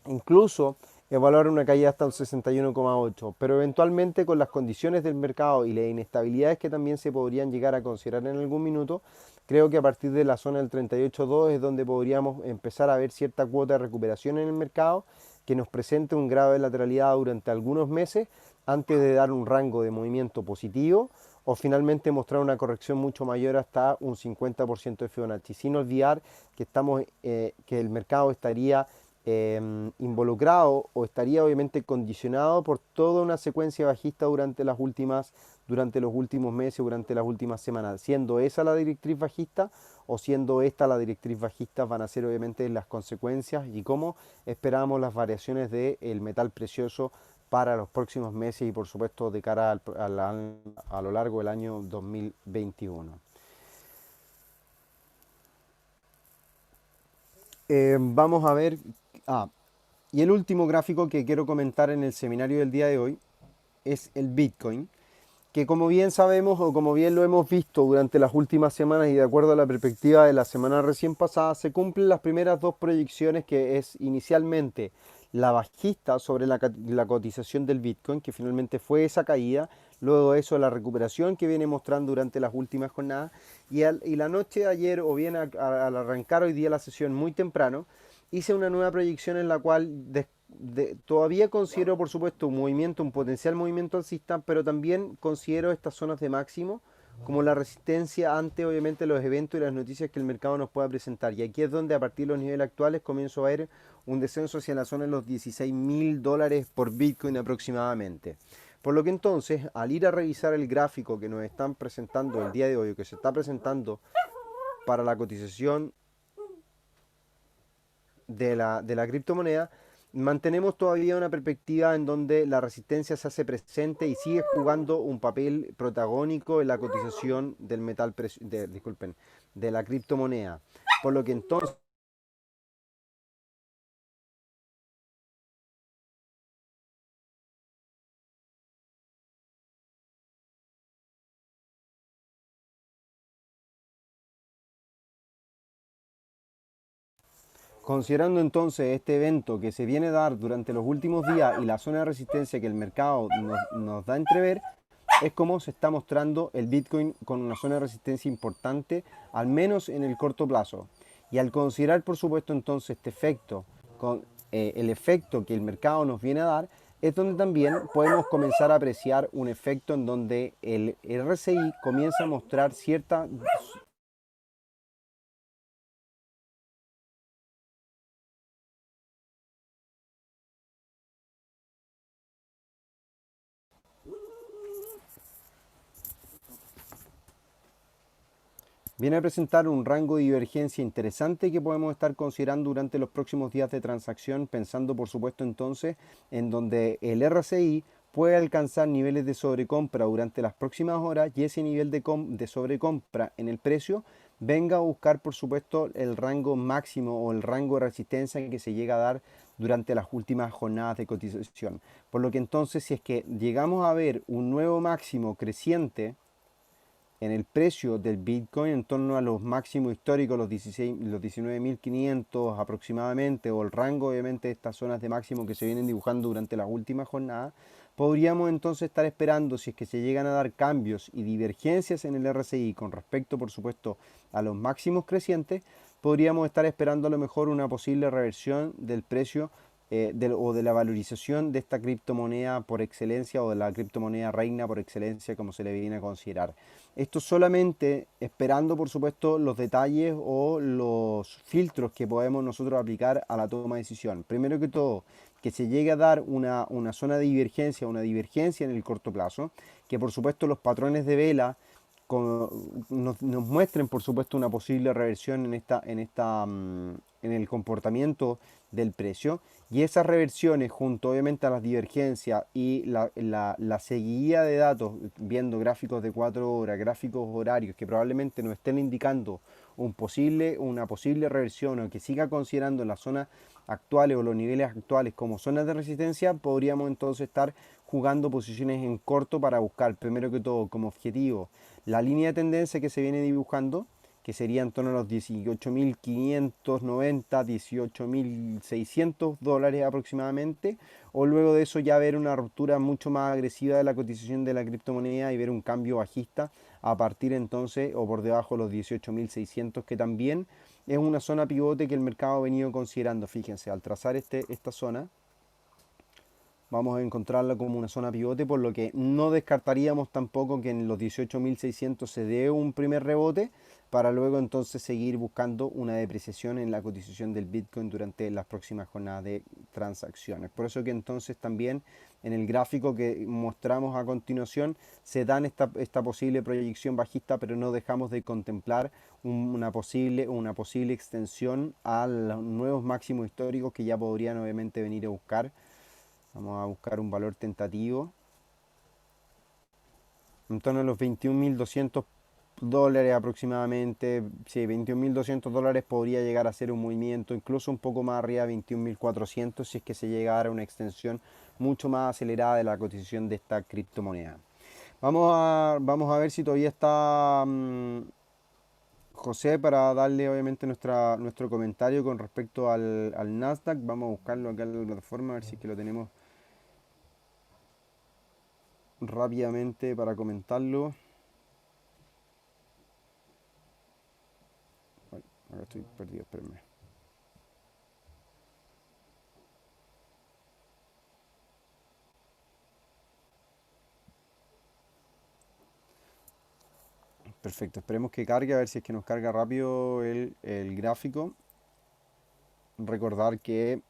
incluso evaluar una caída hasta un 61,8, pero eventualmente con las condiciones del mercado y las inestabilidades que también se podrían llegar a considerar en algún minuto, creo que a partir de la zona del 38,2 es donde podríamos empezar a ver cierta cuota de recuperación en el mercado que nos presente un grado de lateralidad durante algunos meses antes de dar un rango de movimiento positivo o finalmente mostrar una corrección mucho mayor hasta un 50% de Fibonacci, sin olvidar que el mercado estaría involucrado o estaría obviamente condicionado por toda una secuencia bajista durante los últimos meses, durante las últimas semanas. Siendo esa la directriz bajista o siendo esta la directriz bajista, van a ser obviamente las consecuencias y cómo esperamos las variaciones del metal precioso para los próximos meses y por supuesto de cara a lo largo del año 2021. Vamos a ver, ah, y el último gráfico que quiero comentar en el seminario del día de hoy es el Bitcoin, que como bien sabemos o como bien lo hemos visto durante las últimas semanas y de acuerdo a la perspectiva de la semana recién pasada, se cumplen las primeras dos proyecciones que es inicialmente la bajista sobre la cotización del Bitcoin, que finalmente fue esa caída, luego de eso la recuperación que viene mostrando durante las últimas jornadas y la noche de ayer o bien al arrancar hoy día la sesión muy temprano, hice una nueva proyección en la cual todavía considero, por supuesto, un potencial movimiento alcista, pero también considero estas zonas de máximo como la resistencia ante, obviamente, los eventos y las noticias que el mercado nos pueda presentar. Y aquí es donde, a partir de los niveles actuales, comienzo a ver un descenso hacia la zona de los $16.000 por Bitcoin aproximadamente. Por lo que entonces, al ir a revisar el gráfico que nos están presentando el día de hoy, o que se está presentando para la cotización de la criptomoneda, mantenemos todavía una perspectiva en donde la resistencia se hace presente y sigue jugando un papel protagónico en la cotización del disculpen, de la criptomoneda. Por lo que entonces, considerando entonces este evento que se viene a dar durante los últimos días y la zona de resistencia que el mercado nos da a entrever, es como se está mostrando el Bitcoin con una zona de resistencia importante, al menos en el corto plazo. Y al considerar, por supuesto, entonces este efecto, con el efecto que el mercado nos viene a dar, es donde también podemos comenzar a apreciar un efecto en donde el RSI comienza a mostrar cierta. Viene a presentar un rango de divergencia interesante que podemos estar considerando durante los próximos días de transacción, pensando por supuesto entonces en donde el RSI puede alcanzar niveles de sobrecompra durante las próximas horas y ese nivel de sobrecompra en el precio venga a buscar por supuesto el rango máximo o el rango de resistencia que se llega a dar durante las últimas jornadas de cotización. Por lo que entonces si es que llegamos a ver un nuevo máximo creciente en el precio del Bitcoin en torno a los máximos históricos, los 19.500 aproximadamente, o el rango obviamente de estas zonas de máximo que se vienen dibujando durante las últimas jornadas, podríamos entonces estar esperando, si es que se llegan a dar cambios y divergencias en el RSI con respecto, por supuesto, a los máximos crecientes, podríamos estar esperando a lo mejor una posible reversión del precio o de la valorización de esta criptomoneda por excelencia o de la criptomoneda reina por excelencia como se le viene a considerar. Esto solamente esperando, por supuesto, los detalles o los filtros que podemos nosotros aplicar a la toma de decisión. Primero que todo, que se llegue a dar una zona de divergencia, una divergencia en el corto plazo, que por supuesto los patrones de vela nos muestren, por supuesto, una posible reversión en el comportamiento del precio. Y esas reversiones, junto obviamente a las divergencias y la seguidilla de datos, viendo gráficos de 4 horas, gráficos horarios que probablemente nos estén indicando una posible reversión o que siga considerando las zonas actuales o los niveles actuales como zonas de resistencia, podríamos entonces estar jugando posiciones en corto para buscar, primero que todo, como objetivo la línea de tendencia que se viene dibujando, que sería en torno a los 18.590, $18.600 aproximadamente, o luego de eso ya ver una ruptura mucho más agresiva de la cotización de la criptomoneda y ver un cambio bajista a partir entonces o por debajo de los 18.600, que también es una zona pivote que el mercado ha venido considerando. Fíjense, al trazar esta zona, vamos a encontrarla como una zona pivote, por lo que no descartaríamos tampoco que en los 18.600 se dé un primer rebote para luego entonces seguir buscando una depreciación en la cotización del Bitcoin durante las próximas jornadas de transacciones. Por eso que entonces también en el gráfico que mostramos a continuación se dan esta posible proyección bajista, pero no dejamos de contemplar una posible extensión a los nuevos máximos históricos que ya podrían obviamente venir a buscar. Vamos a buscar un valor tentativo en torno a los $21.200 aproximadamente. Sí, $21.200 podría llegar a ser un movimiento incluso un poco más arriba de 21.400 si es que se llegara a una extensión mucho más acelerada de la cotización de esta criptomoneda. Vamos a ver si todavía está José para darle obviamente nuestro comentario con respecto al Nasdaq. Vamos a buscarlo acá en la plataforma a ver si es que lo tenemos rápidamente para comentarlo. Ay, ahora estoy perdido, espérenme. Perfecto, esperemos que cargue, a ver si es que nos carga rápido el gráfico. Recordar que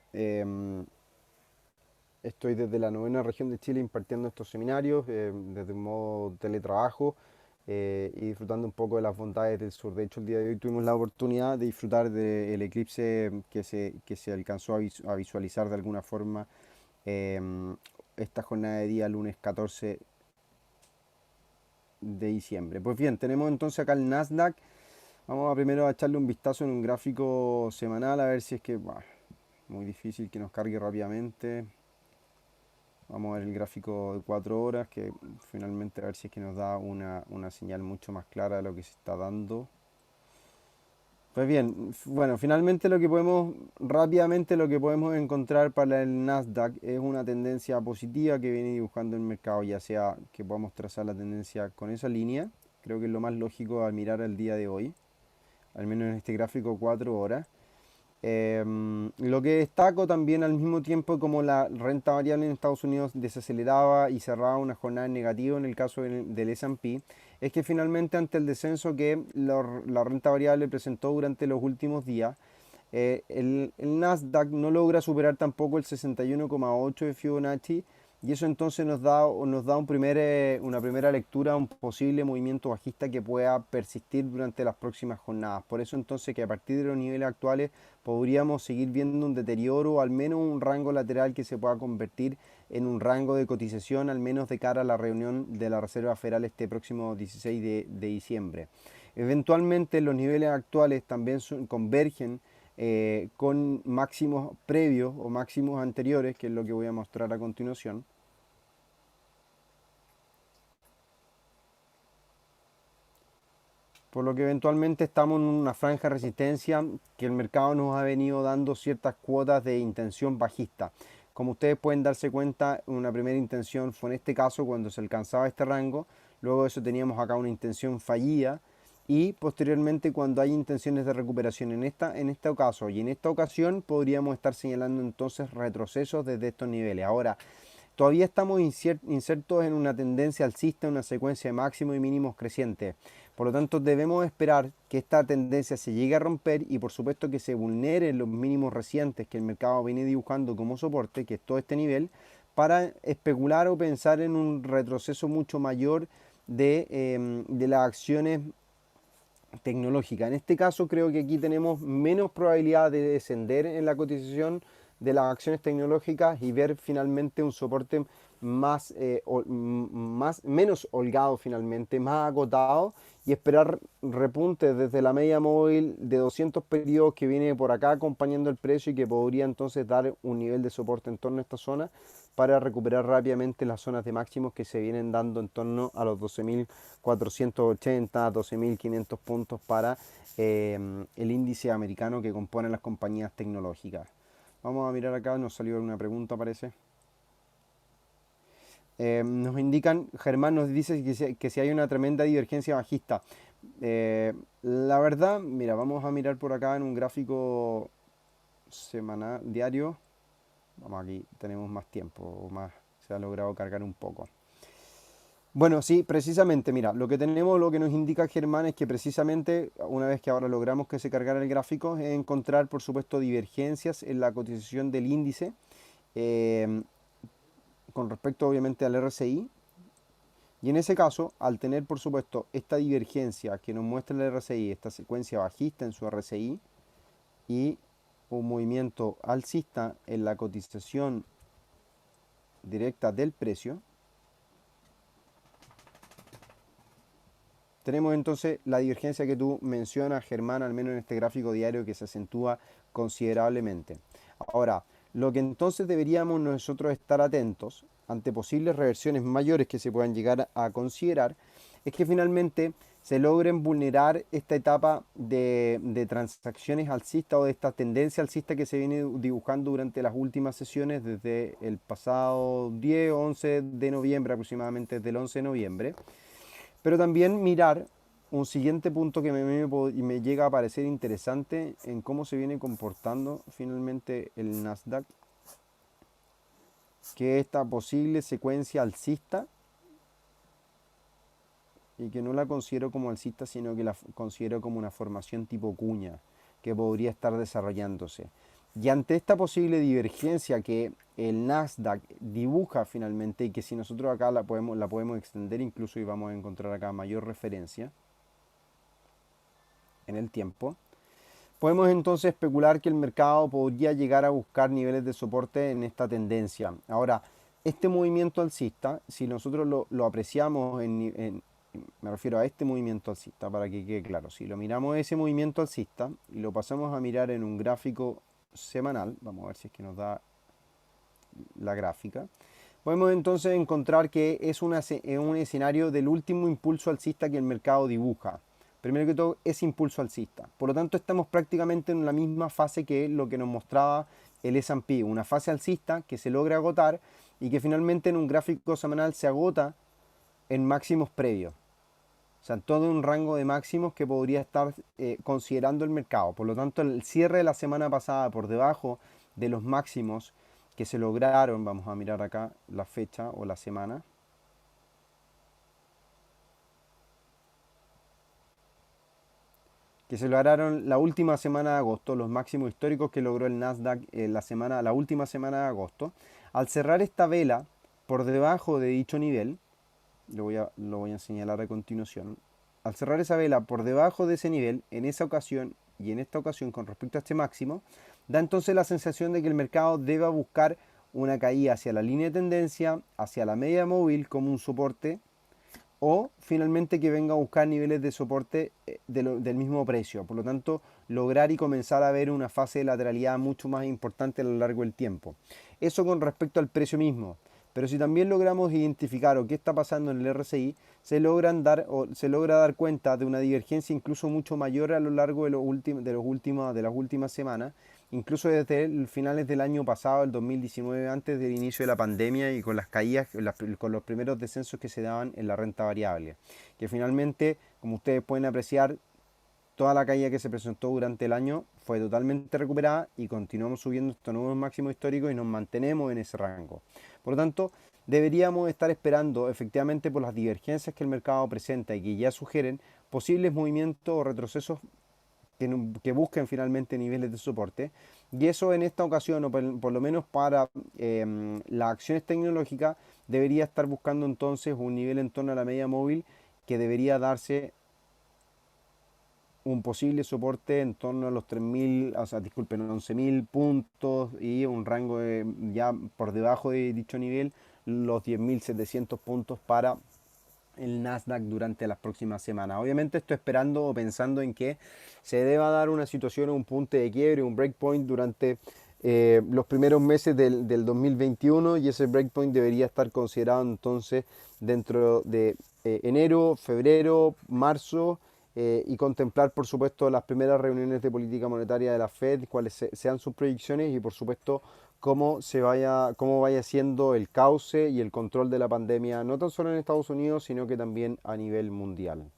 estoy desde la novena región de Chile impartiendo estos seminarios, desde un modo teletrabajo y disfrutando un poco de las bondades del sur. De hecho, el día de hoy tuvimos la oportunidad de disfrutar del eclipse que se alcanzó a visualizar de alguna forma esta jornada de día lunes 14 de diciembre. Pues bien, tenemos entonces acá el Nasdaq. Vamos a primero a echarle un vistazo en un gráfico semanal a ver si es que, bah, muy difícil que nos cargue rápidamente. Vamos a ver el gráfico de 4 horas que finalmente a ver si es que nos da una señal mucho más clara de lo que se está dando. Pues bien, bueno, finalmente rápidamente lo que podemos encontrar para el Nasdaq es una tendencia positiva que viene dibujando el mercado, ya sea que podamos trazar la tendencia con esa línea, creo que es lo más lógico al mirar el día de hoy, al menos en este gráfico 4 horas. Lo que destaco también al mismo tiempo como la renta variable en Estados Unidos desaceleraba y cerraba una jornada negativa en el caso del S&P, es que finalmente ante el descenso que la renta variable presentó durante los últimos días, el Nasdaq no logra superar tampoco el 61,8 de Fibonacci y eso entonces nos da una primera lectura a un posible movimiento bajista que pueda persistir durante las próximas jornadas. Por eso entonces que a partir de los niveles actuales podríamos seguir viendo un deterioro o al menos un rango lateral que se pueda convertir en un rango de cotización al menos de cara a la reunión de la Reserva Federal este próximo 16 de diciembre. Eventualmente los niveles actuales también convergen con máximos previos o máximos anteriores, que es lo que voy a mostrar a continuación. Por lo que eventualmente estamos en una franja de resistencia que el mercado nos ha venido dando ciertas cuotas de intención bajista. Como ustedes pueden darse cuenta, una primera intención fue en este caso cuando se alcanzaba este rango, luego de eso teníamos acá una intención fallida y posteriormente cuando hay intenciones de recuperación en este caso y en esta ocasión podríamos estar señalando entonces retrocesos desde estos niveles. Ahora, todavía estamos insertos en una tendencia alcista, en una secuencia de máximos y mínimos crecientes. Por lo tanto, debemos esperar que esta tendencia se llegue a romper y por supuesto que se vulneren los mínimos recientes que el mercado viene dibujando como soporte, que es todo este nivel, para especular o pensar en un retroceso mucho mayor de las acciones tecnológicas. En este caso creo que aquí tenemos menos probabilidad de descender en la cotización de las acciones tecnológicas y ver finalmente un soporte menos holgado finalmente, más agotado y esperar repuntes desde la media móvil de 200 periodos que viene por acá acompañando el precio y que podría entonces dar un nivel de soporte en torno a esta zona para recuperar rápidamente las zonas de máximos que se vienen dando en torno a los 12.480, 12.500 puntos para el índice americano que componen las compañías tecnológicas. Vamos a mirar acá, nos salió una pregunta parece. Nos indican, Germán nos dice que si hay una tremenda divergencia bajista. La verdad, mira, vamos a mirar por acá en un gráfico semanal, diario. Vamos, aquí tenemos más tiempo, o más, se ha logrado cargar un poco. Bueno, sí, precisamente, mira, lo que tenemos, lo que nos indica Germán es que precisamente una vez que ahora logramos que se cargara el gráfico, es encontrar, por supuesto, divergencias en la cotización del índice eh, con respecto, obviamente, al RSI. Y en ese caso, al tener, por supuesto, esta divergencia que nos muestra el RSI, esta secuencia bajista en su RSI y un movimiento alcista en la cotización directa del precio, tenemos entonces la divergencia que tú mencionas, Germán, al menos en este gráfico diario, que se acentúa considerablemente. Ahora, lo que entonces deberíamos nosotros estar atentos ante posibles reversiones mayores que se puedan llegar a considerar es que finalmente se logren vulnerar esta etapa de transacciones alcistas o de esta tendencia alcista que se viene dibujando durante las últimas sesiones desde el pasado 10 o 11 de noviembre, aproximadamente desde el 11 de noviembre. Pero también mirar un siguiente punto que me llega a parecer interesante en cómo se viene comportando finalmente el Nasdaq, que es esta posible secuencia alcista, y que no la considero como alcista, sino que la considero como una formación tipo cuña que podría estar desarrollándose. Y ante esta posible divergencia que el Nasdaq dibuja finalmente, y que si nosotros acá la podemos extender incluso, y vamos a encontrar acá mayor referencia en el tiempo, podemos entonces especular que el mercado podría llegar a buscar niveles de soporte en esta tendencia. Ahora, este movimiento alcista, si nosotros lo apreciamos me refiero a este movimiento alcista, para que quede claro, si lo miramos ese movimiento alcista y lo pasamos a mirar en un gráfico semanal, vamos a ver si es que nos da la gráfica, podemos entonces encontrar que es un escenario del último impulso alcista que el mercado dibuja. Primero que todo, es impulso alcista. Por lo tanto, estamos prácticamente en la misma fase que lo que nos mostraba el S&P, una fase alcista que se logra agotar y que finalmente en un gráfico semanal se agota en máximos previos. O sea, en todo un rango de máximos que podría estar considerando el mercado. Por lo tanto, el cierre de la semana pasada por debajo de los máximos que se lograron, vamos a mirar acá la fecha o la semana, que se lograron la última semana de agosto, los máximos históricos que logró el Nasdaq la última semana de agosto. Al cerrar esta vela por debajo de dicho nivel, lo voy a señalar a continuación, al cerrar esa vela por debajo de ese nivel, en esa ocasión y en esta ocasión con respecto a este máximo, da entonces la sensación de que el mercado deba buscar una caída hacia la línea de tendencia, hacia la media móvil como un soporte, o finalmente que venga a buscar niveles de soporte del mismo precio. Por lo tanto, lograr y comenzar a ver una fase de lateralidad mucho más importante a lo largo del tiempo. Eso con respecto al precio mismo. Pero si también logramos identificar o qué está pasando en el RSI, se logra dar cuenta de una divergencia incluso mucho mayor a lo largo de las últimas semanas, incluso desde finales del año pasado, el 2019, antes del inicio de la pandemia y con las caídas, con los primeros descensos que se daban en la renta variable. Que finalmente, como ustedes pueden apreciar, toda la caída que se presentó durante el año fue totalmente recuperada y continuamos subiendo estos nuevos máximos históricos y nos mantenemos en ese rango. Por lo tanto, deberíamos estar esperando efectivamente por las divergencias que el mercado presenta y que ya sugieren posibles movimientos o retrocesos que busquen finalmente niveles de soporte. Y eso en esta ocasión, o por lo menos para las acciones tecnológicas, debería estar buscando entonces un nivel en torno a la media móvil que debería darse un posible soporte en torno a los 3.000, o sea, disculpen, 11.000 puntos y un rango ya por debajo de dicho nivel, los 10.700 puntos para el Nasdaq durante las próximas semanas. Obviamente estoy esperando o pensando en que se deba dar una situación, un punto de quiebre, un breakpoint durante los primeros meses del 2021, y ese breakpoint debería estar considerado entonces dentro de enero, febrero, marzo, y contemplar por supuesto las primeras reuniones de política monetaria de la Fed, cuáles sean sus proyecciones y por supuesto cómo vaya siendo el cauce y el control de la pandemia, no tan solo en Estados Unidos, sino que también a nivel mundial.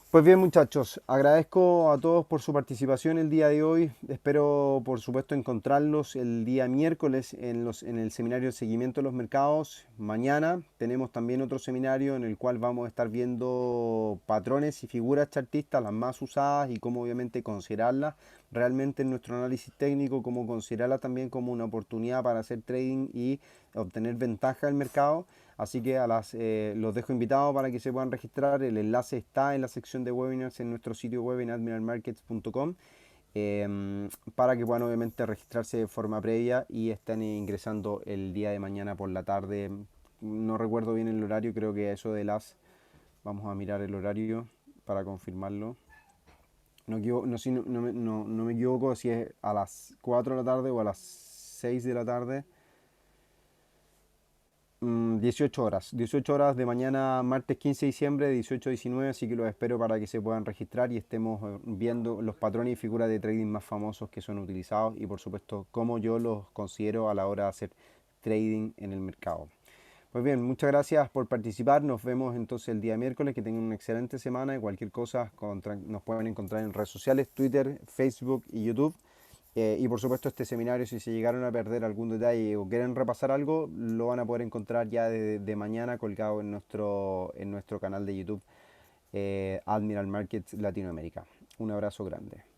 Pues bien, muchachos, agradezco a todos por su participación el día de hoy. Espero, por supuesto, encontrarlos el día miércoles en el seminario de seguimiento de los mercados. Mañana tenemos también otro seminario en el cual vamos a estar viendo patrones y figuras chartistas, las más usadas y cómo obviamente considerarlas realmente en nuestro análisis técnico, cómo considerarlas también como una oportunidad para hacer trading y obtener ventaja del mercado. Así que los dejo invitados para que se puedan registrar. El enlace está en la sección de webinars en nuestro sitio web en admiralmarkets.com, para que puedan obviamente registrarse de forma previa y estén ingresando el día de mañana por la tarde. No recuerdo bien el horario, creo que eso de Vamos a mirar el horario para confirmarlo. No me equivoco si es a las 4 de la tarde o a las 6 de la tarde. 18 horas, 18 horas de mañana, martes 15 de diciembre, 18 a 19, así que los espero para que se puedan registrar y estemos viendo los patrones y figuras de trading más famosos que son utilizados y por supuesto cómo yo los considero a la hora de hacer trading en el mercado. Pues bien, muchas gracias por participar, nos vemos entonces el día miércoles, que tengan una excelente semana y cualquier cosa nos pueden encontrar en redes sociales, Twitter, Facebook y YouTube. Y por supuesto este seminario, si se llegaron a perder algún detalle o quieren repasar algo, lo van a poder encontrar ya de mañana colgado en nuestro canal de YouTube, Admiral Markets Latinoamérica. Un abrazo grande.